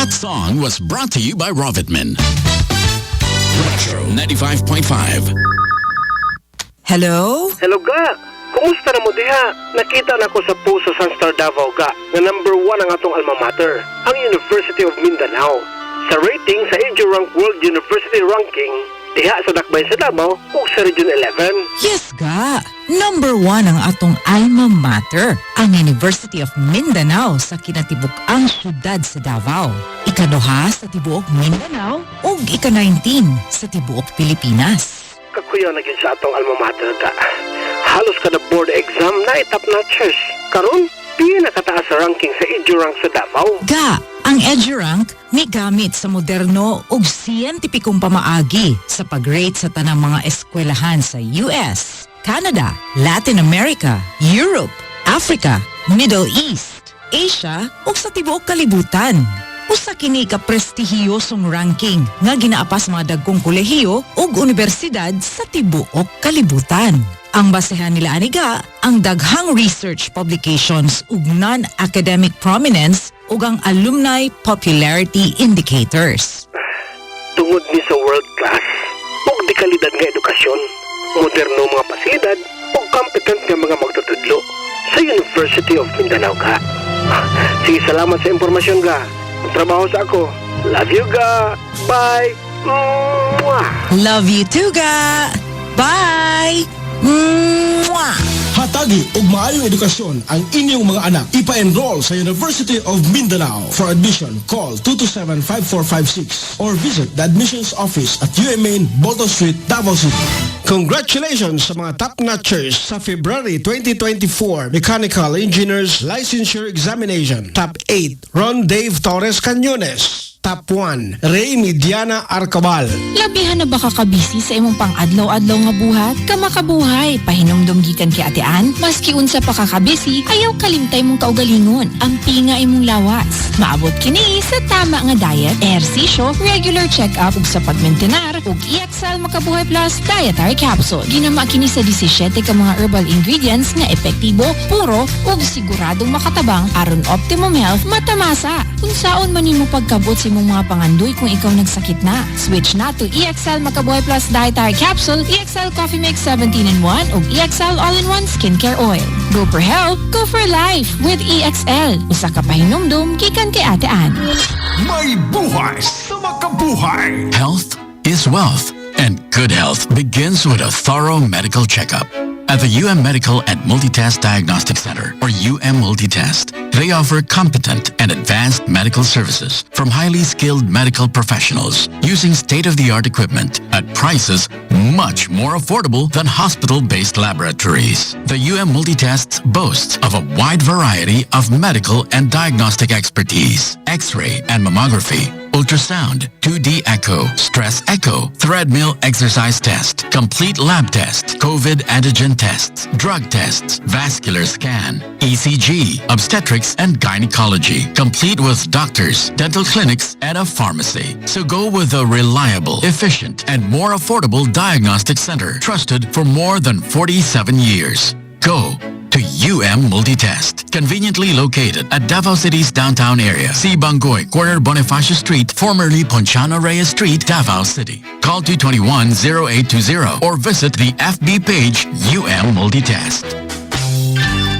That song was brought to you by Rovitman. Retro 95.5. Hello? Hello ga, kumusta na mo diha? Nakita na ko sa post sa Sunstar Davao ga na number 1 ang atong alma mater, ang University of Mindanao. Sa rating sa EduRank World University Ranking, diha sa Dakbayn sa Davao o sa Region 11. Yes ga, number 1 ang atong alma mater, ang University of Mindanao sa kinatibuk-ang syudad sa Davao. Ika-2 sa tibuok Mindanao ug ika-19 sa tibuok Pilipinas. Kakuyaw na gyud sa atong alma mater ka. Halos kada board exam na top notchers. Karon, pinakataas sa ranking sa EduRank sa Davao. Ga, ang EduRank may gamit sa moderno ug siyentipikong pamaagi sa pag-rate sa tanang mga eskwelahan sa US, Canada, Latin America, Europe, Africa, Middle East, Asia ug sa tibuok kalibutan. Usa kini ka prestihiyosong ranking nga ginaapas mga dagkong kolehiyo ug universidad sa tibuok kalibutan. Ang basehan nila aniga ang daghang research publications ug non-academic prominence ug ang alumni popularity indicators. Tungod ni sa world class ug di kalidad nga edukasyon, moderno mga pasilidad ug competent nga mga magtutudlo sa University of Mindanao ka. Sige, salamat sa impormasyon ga. Trabaho sa ako. Love you ga. Bye. Mwah. Love you too, ga. Bye. Mwah. Hatagi ug maayong edukasyon ang inyong mga anak. Ipa-enroll sa University of Mindanao. For admission, call 227-5456 or visit the admissions office at UMN Boto Street, Davao City. Congratulations sa mga top-notchers sa February 2024 Mechanical Engineers Licensure Examination. Top 8, Ron Dave Torres Cañones. Top 1, Ray Midiana Arcabal. Labihan na ba kakabisi sa imong pang-adlaw-adlaw nga buhat? Kamakabuhay, pahinomdom gikan kay atean, maski unsa pa kakabisi, ayaw kalimtay mong kaugalingon, ampi nga imong lawas. Maabot kini sa tama nga diet, ehersisyo, regular check-up ug sa pagmentenar, ug EXL Makabuhay Plus Dietary Capsule. Ginama kini sa 17 ka mga herbal ingredients nga epektibo, puro, ug siguradong makatabang aron optimum health matamasa. Kung saon man nimo pagkabot sa imong mga pangandoy kung ikaw nagsakit na. Switch na to EXL Makabuhay Plus Dietary Capsule, EXL Coffee Mix 17-in-1 ug EXL All-in-1 Skincare Oil. Go for health, go for life with EXL. Usa ka pahinumdum gikan kay Ate Ann. May buhay sa makabuhay. Health is wealth, and good health begins with a thorough medical checkup. At the UM Medical and Multitest Diagnostic Center, or UM Multitest, they offer competent and advanced medical services from highly skilled medical professionals using state-of-the-art equipment at prices much more affordable than hospital-based laboratories. The UM Multitest boasts of a wide variety of medical and diagnostic expertise, X-ray and mammography, ultrasound, 2D echo, stress echo, threadmill exercise test, complete lab test, COVID antigen tests, drug tests, vascular scan, ECG, obstetrics and gynecology, complete with doctors, dental clinics, and a pharmacy. So go with a reliable, efficient, and more affordable diagnostic center trusted for more than 47 years. Go to UM Multitest, conveniently located at Davao City's downtown area. C. Bangoy, corner Bonifacio Street, formerly Ponciano Reyes Street, Davao City. Call 221-0820 or visit the FB page UM Multitest.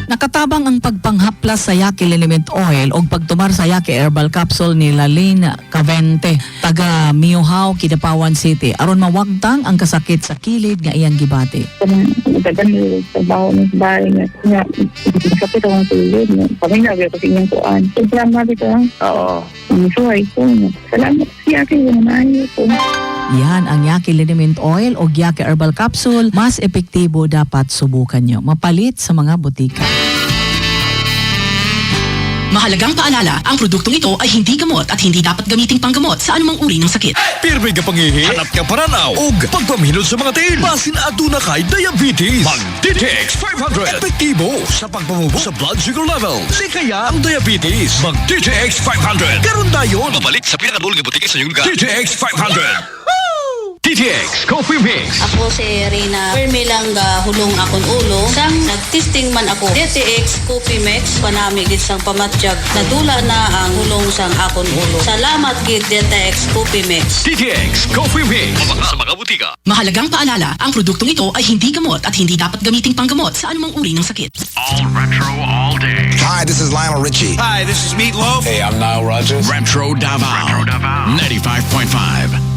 Nakatabang ang pagpanghaplas sa Yaki Liniment Oil o pagtumar sa Yaki Herbal Capsule ni Lalene Cavente, taga Miohao, Kidapawan City, aron mawagtang ang kasakit sa kilid nga iyang gibati. Nagdagan sa baho ng bahay nga sakit ang kilid. Kami nagay ko sa inyong kuan. Salamat ito. Oo. Suhay ko. Salamat siya kayo naman po. Yan ang Yaki Liniment Oil o Yaki Herbal Capsule. Mas epektibo, dapat subukan nyo. Mapalit sa mga butika. Mahalagang paalala, ang produktong ito ay hindi gamot at hindi dapat gamiting panggamot sa anumang uri ng sakit. Pirmi ka pangihi, hanap ka paranaw, ug pagpaminod sa mga tiil. Basin aduna kay diabetes. Mag DTX 500. Epektibo sa pagpamubo sa blood sugar level. Likaya ang diabetes. Mag DTX 500. Karon dayon. Mabalik sa pinakadulong butika sa inyong lugar. DTX 500. DTX Coffee Mix. Ako si Rina Permilang hulong akong ulo. Sang nagtesting man ako DTX Coffee Mix panami gid sang pamatjag. Nadula na ang hulong sang akong ulo. Salamat gid DTX Coffee Mix. DTX Coffee Mix. Sa mga butika. Mahalagang paalala, ang produktong ito ay hindi gamot at hindi dapat gamiting panggamot sa anumang uri ng sakit. All retro all day. Hi, this is Lionel Richie. Hi, this is Meatloaf. Hey, I'm Nile Rodgers. Retro Davao. 95.5.